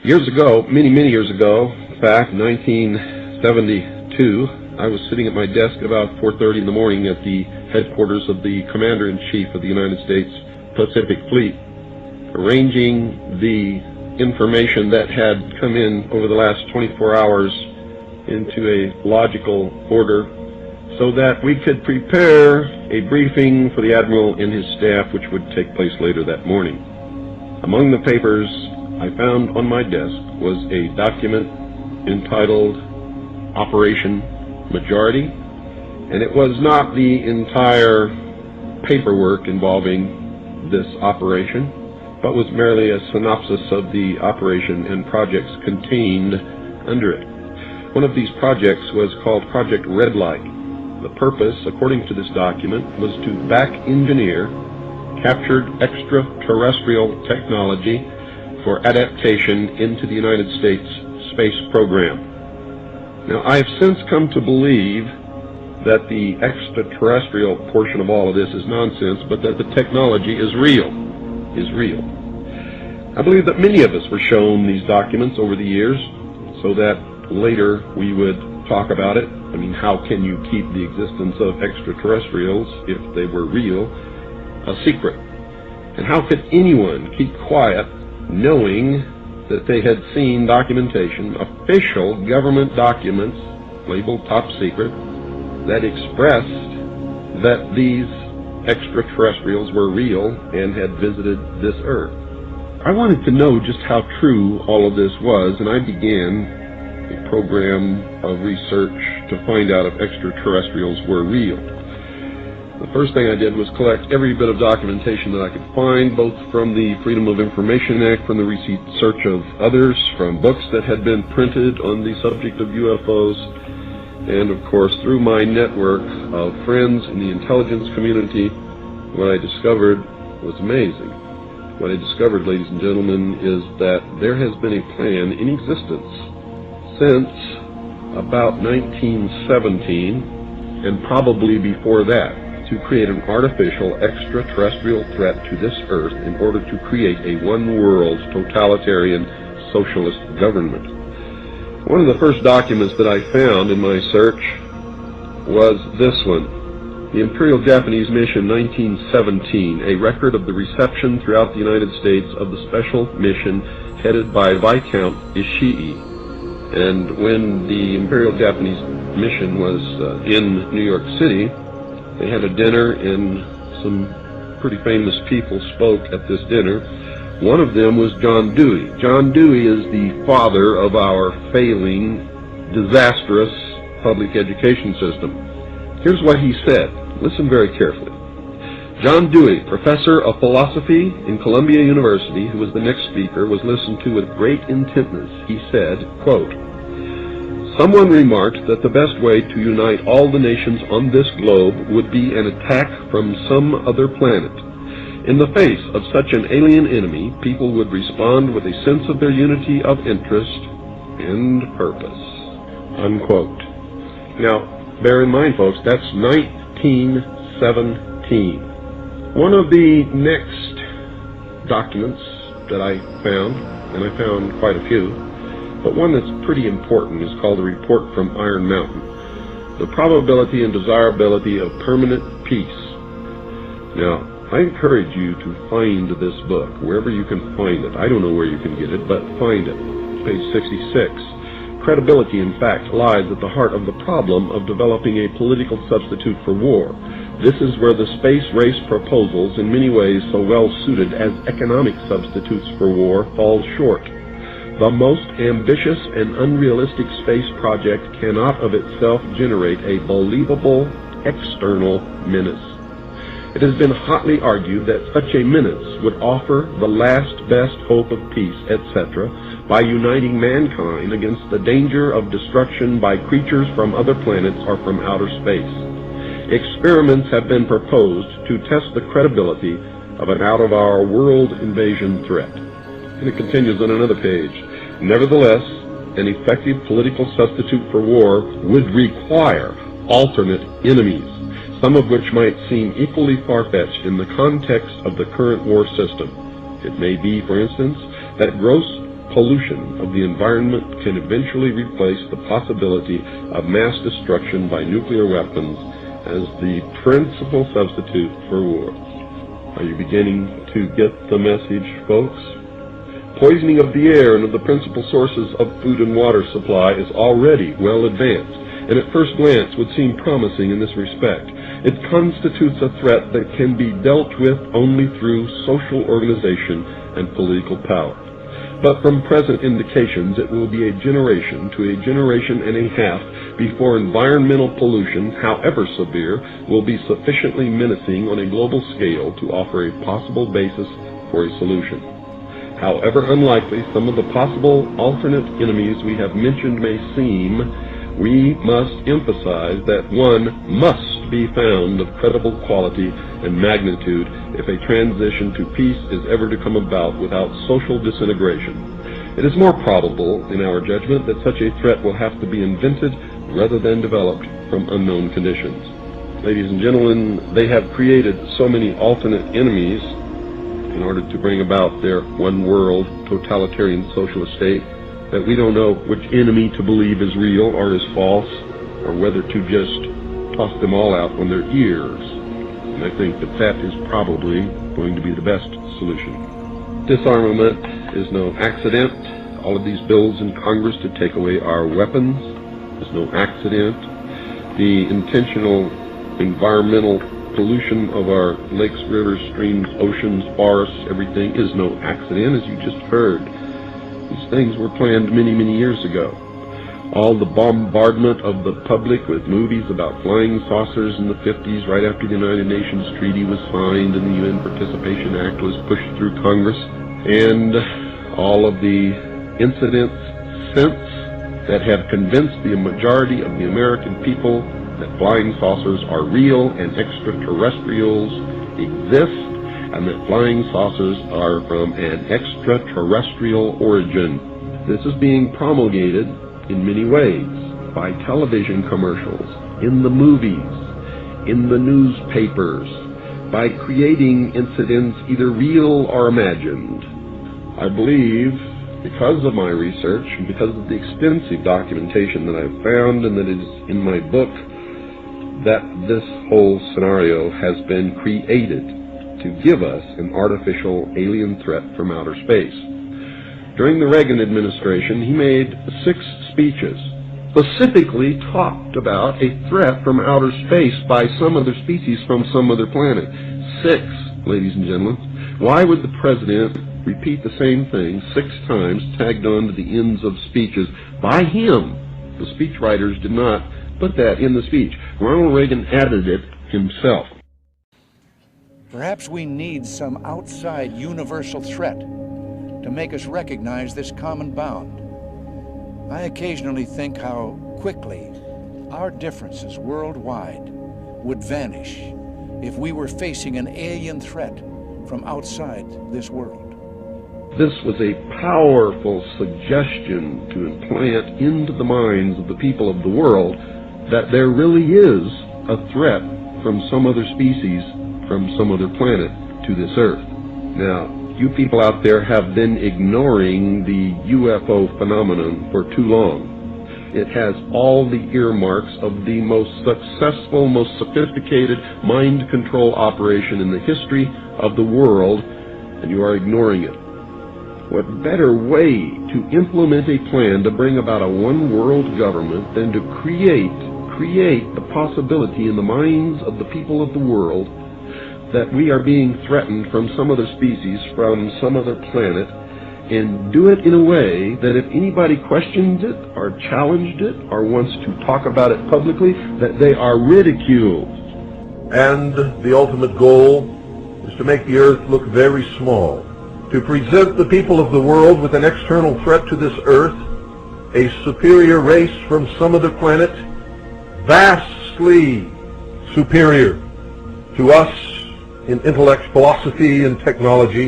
Years ago, many years ago, in fact, 1972, I was sitting at my desk at about 4:30 in the morning at the headquarters of the Commander-in-Chief of the United States Pacific Fleet, arranging the information that had come in over the last 24 hours into a logical order so that we could prepare a briefing for the Admiral and his staff, which would take place later that morning. Among the papers I found on my desk was a document entitled Operation Majority, and it was not the entire paperwork involving this operation, but was merely a synopsis of the operation and projects contained under it. One of these projects was called Project Red Light. The purpose, according to this document, was to back-engineer captured extraterrestrial technology for adaptation into the United States space program. Now, I have since come to believe that the extraterrestrial portion of all of this is nonsense, but that the technology is real. I believe that many of us were shown these documents over the years so that later we would talk about it. I mean, how can you keep the existence of extraterrestrials, if they were real, a secret? And how could anyone keep quiet knowing that they had seen documentation, official government documents labeled top secret, that expressed that these extraterrestrials were real and had visited this Earth? I wanted to know just how true all of this was, and I began a program of research to find out if extraterrestrials were real. The first thing I did was collect every bit of documentation that I could find, both from the Freedom of Information Act, from the research of others, from books that had been printed on the subject of UFOs, and of course through my network of friends in the intelligence community. What I discovered was amazing. What I discovered, ladies and gentlemen, is that there has been a plan in existence since about 1917, and probably before that, to create an artificial extraterrestrial threat to this Earth in order to create a one-world totalitarian socialist government. One of the first documents that I found in my search was this one, the Imperial Japanese Mission 1917, a record of the reception throughout the United States of the special mission headed by Viscount Ishii. And when the Imperial Japanese Mission was in New York City, they had a dinner, and some pretty famous people spoke at this dinner. One of them was John Dewey. John Dewey is the father of our failing, disastrous public education system. Here's what he said. Listen very carefully. John Dewey, professor of philosophy in Columbia University, who was the next speaker, was listened to with great intentness. He said, quote, "Someone remarked that the best way to unite all the nations on this globe would be an attack from some other planet. In the face of such an alien enemy, people would respond with a sense of their unity of interest and purpose." Unquote. Now, bear in mind, folks, that's 1917. One of the next documents that I found, and I found quite a few, but one that's pretty important, is called the Report from Iron Mountain, the probability and desirability of permanent peace. Now, I encourage you to find this book, wherever you can find it. I don't know where you can get it, but find it. Page 66. Credibility, in fact, lies at the heart of the problem of developing a political substitute for war. This is where the space race proposals, in many ways so well suited as economic substitutes for war, fall short. The most ambitious and unrealistic space project cannot of itself generate a believable external menace. It has been hotly argued that such a menace would offer the last best hope of peace, etc., by uniting mankind against the danger of destruction by creatures from other planets or from outer space. Experiments have been proposed to test the credibility of an out-of-our-world invasion threat. And it continues on another page. Nevertheless, an effective political substitute for war would require alternate enemies, some of which might seem equally far-fetched in the context of the current war system. It may be, for instance, that gross pollution of the environment can eventually replace the possibility of mass destruction by nuclear weapons as the principal substitute for war. Are you beginning to get the message, folks? Poisoning of the air and of the principal sources of food and water supply is already well advanced, and at first glance would seem promising in this respect. It constitutes a threat that can be dealt with only through social organization and political power. But from present indications, it will be a generation to a generation and a half before environmental pollution, however severe, will be sufficiently menacing on a global scale to offer a possible basis for a solution. However unlikely some of the possible alternate enemies we have mentioned may seem, we must emphasize that one must be found of credible quality and magnitude if a transition to peace is ever to come about without social disintegration. It is more probable, in our judgment, that such a threat will have to be invented rather than developed from unknown conditions. Ladies and gentlemen, they have created so many alternate enemies in order to bring about their one-world totalitarian socialist state that we don't know which enemy to believe is real or is false, or whether to just toss them all out on their ears. And I think that that is probably going to be the best solution. Disarmament is no accident. All of these bills in Congress to take away our weapons is no accident. The intentional environmental pollution of our lakes, rivers, streams, oceans, forests, everything is no accident, as you just heard. These things were planned many, many years ago. All the bombardment of the public with movies about flying saucers in the 50s, right after the United Nations Treaty was signed and the UN Participation Act was pushed through Congress, and all of the incidents since that have convinced the majority of the American people that flying saucers are real and extraterrestrials exist, and that flying saucers are from an extraterrestrial origin. This is being promulgated in many ways, by television commercials, in the movies, in the newspapers, by creating incidents either real or imagined. I believe, because of my research and because of the extensive documentation that I've found and that is in my book, that this whole scenario has been created to give us an artificial alien threat from outer space. During the Reagan administration, he made 6 speeches, specifically talked about a threat from outer space by some other species from some other planet. 6, ladies and gentlemen. Why would the president repeat the same thing 6 times, tagged on to the ends of speeches by him? The speechwriters did not put that in the speech. Ronald Reagan added it himself. Perhaps we need some outside universal threat to make us recognize this common bound. I occasionally think how quickly our differences worldwide would vanish if we were facing an alien threat from outside this world. This was a powerful suggestion to implant into the minds of the people of the world that there really is a threat from some other species, from some other planet to this earth. Now, you people out there have been ignoring the UFO phenomenon for too long. It has all the earmarks of the most successful, most sophisticated mind control operation in the history of the world, and you are ignoring it. What better way to implement a plan to bring about a one-world government than to create the possibility in the minds of the people of the world that we are being threatened from some other species, from some other planet, and do it in a way that if anybody questions it or challenged it or wants to talk about it publicly, that they are ridiculed. And the ultimate goal is to make the earth look very small, to present the people of the world with an external threat to this earth, a superior race from some other planet, vastly superior to us in intellect, philosophy, and technology,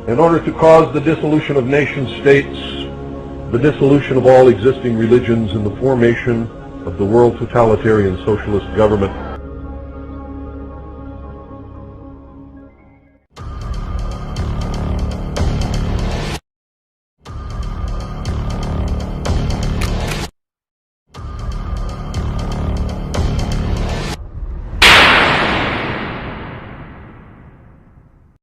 in order to cause the dissolution of nation-states, the dissolution of all existing religions, and the formation of the world totalitarian socialist government